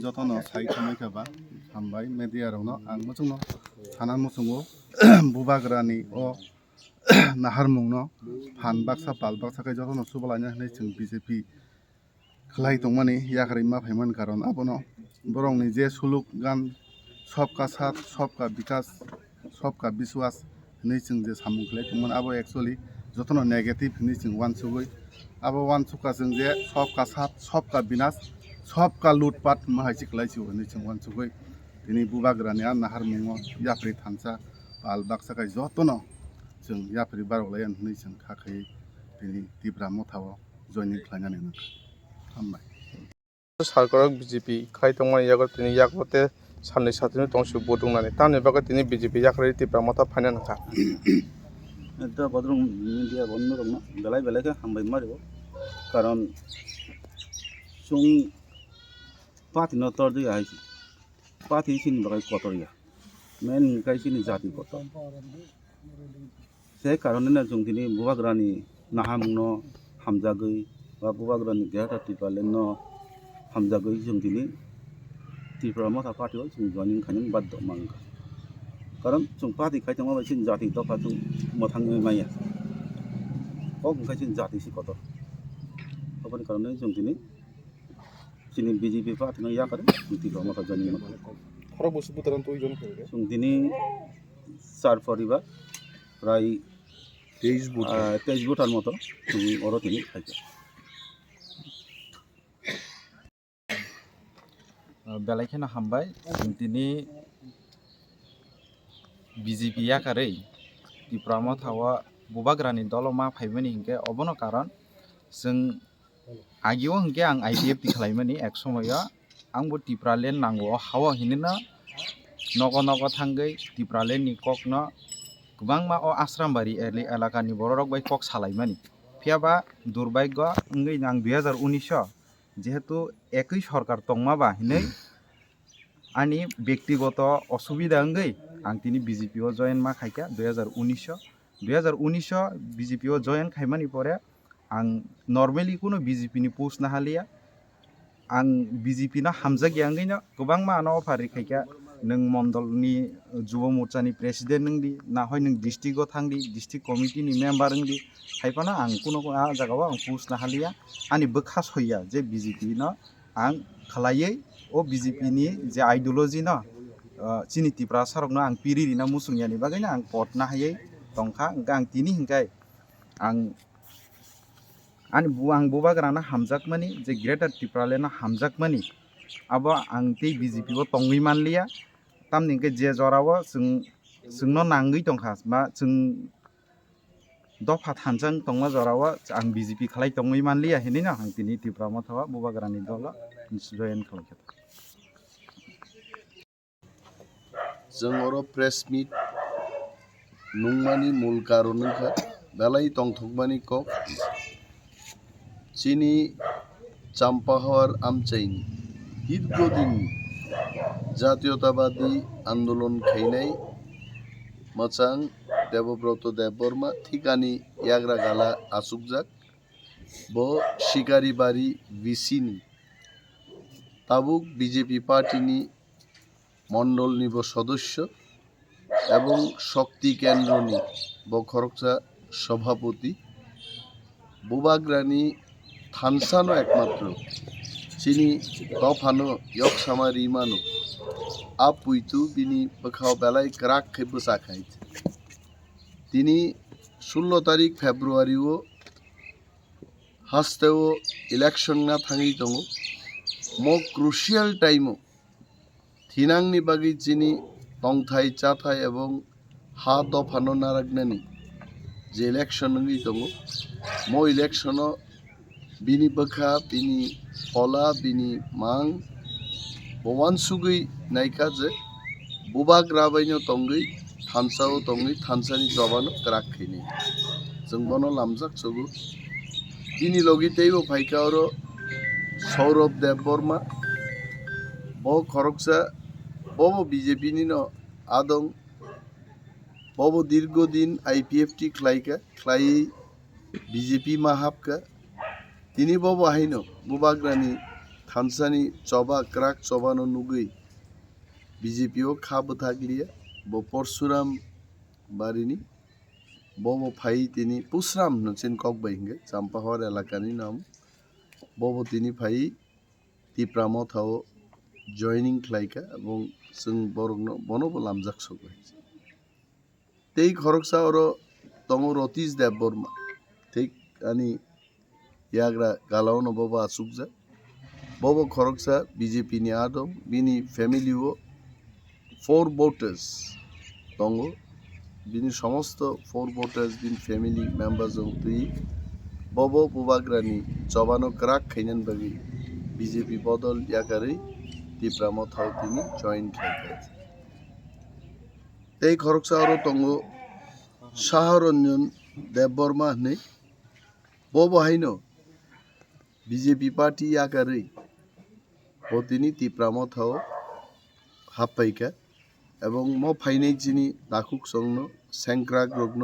যতন সাই খামাইखाबा हामबाय मेडियारावनो आं मोजांनो साना मोसौङो बुबाग्रानि अ नाहारमुंनो फान बाक्सा पाल बाक्साखै जतन सुबलायनो होनै जों बिजेपि खालाय दंमानि याखारै माफायमोन खारन आबनो बरंनि जे सुलुक गान सबका साथ सबका विकास सबका विश्वास होनै जों जे सामुं खालाय दंमोन आबो एक्चुअली जतन नेगेटिभ होनै जों वानसुगै आबो वानसुका जों जे सबका साथ सबका विनाश सबका लुटपाट माहायसि खालायसि होनै जों वानसुगै दिनै बुबाग्रानि नाहारमुङो याफ्रि थानसा पाल बाक्साखै जतन जों याफ्रि बारगलाय होनै जों खाखै दिनै दिब्रा मथाव जयनिं खालायनानै हामबाय सरकार बीजेपी खाय दंमोन यागो दिनै यागोते साननै साथनि दंसु बदुंनानै तानि बागै दिनै बीजेपी याखरै दिब्रा मथा फायना नखा এটা বদরং মিডিয়া বন্ধ রং বেলায় বেলায় হামবাই মারিব কারণ সুং পাতি নতর দিয়ে আইছি পাতি সিনি বাগাই কতরিয়া মেন গাই সিনি জাতি কত সে কারণে না जों दिनै बुबाग्रानि नाहामुंनो हामजागै बा बुबाग्रानि गेहाटा टिपालेनो हामजागै जों दिनै त्रिपुरा मथा पार्टियाव जों जयनिं खायनो बाध्य मांगा कारण जों पार्टी खायथों माबायदि जाति दफा जों मोथाङै माइया कक ओंखायनो जातिसि कत अबनि कारणे जों दिनै जोंनि बिजेपि पार्टिनो याखारो जों त्रिपुरा मथा जयनिं मांगा खरा बसु बुतारान तो इजन फैगे जों दिनै 4 परिबार प्राय 23 भोटार मतो जों अरो दिनै खायखो बेलायखेना हामबाय दिनै बीजेपी याखारै त्रिपुरा मथावा बुबाग्रानि दल मा फाइमोनि हिंके अबनो कारण जों आगियाव हिंके आं आइडिएफ टी खालायमोनि एक समय आंबो त्रिपुरा लेन नांगौ हावा हिनोना नग नग थांगै त्रिपुरा लेन नि कक न गोबां मा अ आश्रामबारि एलाकानि बररक बाय कक सालायमानि फियाबा दुर्भाग्य ओंगै नां 2019 जेहेतु एकई सरकार तंमाबा हिनै आनी व्यक्तिगत असुविधा ओंगै आं तिनी बीजेपी ओ जयन मा खायका 2019 बीजेपी ओ जयन खायमानि परे आं नर्मेली कुनो बीजेपी नि पोस्ट ना हालिया आं बीजेपी ना हामजागि आंगैनो गोबां मा न अफारि खायका नों मण्डलनि जुव मोर्चानि प्रेसिडेन्ट नोंदि ना हय नों डिस्ट्रिक्ट ओ थांदि डिस्ट्रिक्ट कमिटि नि मेम्बार ओंदि खायफाना आं कुनो आ जागाव आं पोस्ट ना हालिया आनी बखास होया जे बीजेपी न आं खालायै ओ बीजेपी नि जे आइडियोलॉजी न चिनि त्रिपुरा सरकनो आं पिरिरि ना मुसुंयानि बागैनो आं पट ना हायै तंखा आं तिनि हिंखाय आं बुबाग्राना हामजाकमानि जे ग्रेटर त्रिपुरा लेना हामजाकमानि अब आं ते बीजेपी ओ तंगै मानलिया तामनिके जे जराव जोंनो नांगै तंखा मा जों दफा थानजां तंमा जराव आं बीजेपी खालाय तंगै मानलिया हेनिना आं तिनि त्रिपुरा मथावा बुबाग्रानि दल जयन खालायखा जों अरो प्रेस मिट नुंमानि मूल कारनखा बेलाय तंथकमानि कक चिनी चम्पाहर आमचाइनि दीर्घदिन जातीयतावादी आंदोलन खैनाय मचां देवव्रत देबबर्मा थिकानि याग्रा गाला आसुकजाक ब शिकारिबारी विसिनि ताबुक बीजेपी पार्टीनि मण्डलनिबो सदस्य एवं शक्ति केन्द्रनि बखरकसा सभापति बुबाग्रानि थानसानो एकमात्र चिनी तफानो यकसामा रिमानो आपुइतु बिनी बखाव बेलाय क्राक खे बसाखाइत तिनी 16 तारिख फेब्रुआरी ओ हास्तेओ इलेक्शन ना थांगी दंगो मो क्रुशियल टाइम थिनांगनि बागै चिनी तंथाय चाथाय एवं हा दफानो नारागनानि जे इलेक्शन नंगी दंगो मो इलेक्शन बिनी बखा बिनी फला बिनी मांग बवान सुगै नायका जे बुबाग्रा बायनो तंगै थानसाओ तंगै थानसानि जबानो क्राखैनि जों बनो लामजाक सगु बिनी लगितेबो फाइका और सौरभ देबबर्मा ब खरकसा बबो बीजेपी नि न आदं बबो दीर्घदिन आईपीएफटी खलायका खलायै बीजेपी माहाबका दिनै बबो हायनो बुबाग्रानि খানসানি চবা ক্রাক চবানো নুগৈ বিজেপিও খাবো থাকলিয়া bo Porsuram বাড়িনি ববো ফাই তিনি পুসরাম নচিন ককবাই হিঙ্গে চাম্পাহর এলাকানি নাম ববো তিনি ফাই তিপ্রামো থাও জয়নিং খ্লাইকা এবং जों বরংনো বনবো লামজাক সবাই তেই খরকসা ওর তঙ রতীশ দেব বর্মা ঠিক আনি ইয়াগ্রা গালাওনো ববো আসুকজা ববো খরকসা বিজেপি নি আদম বিনি ফ্যামিলিও 4 voters দङ বিনি সমস্ত 4 voters বিন ফ্যামিলি মেম্বার जों তুই ববো বুবাগ্রানি চবানো ক্রাক খাইনান বাগি বিজেপি বদল ইয়াকারে তিপ্রামো থাও তিনি জয়েন খাইকা এই খরকসা আরো দङ শাহরঞ্জন দেববর্মা হনে ববো হাইনো বিজেপি পার্টি ইয়াকারে ও তিনি তিপ্রামো থাও হাপ্পাইকা এবং ম ফাইনাই চিনি দাকুক সংনো সেংক্রাক রগ্ন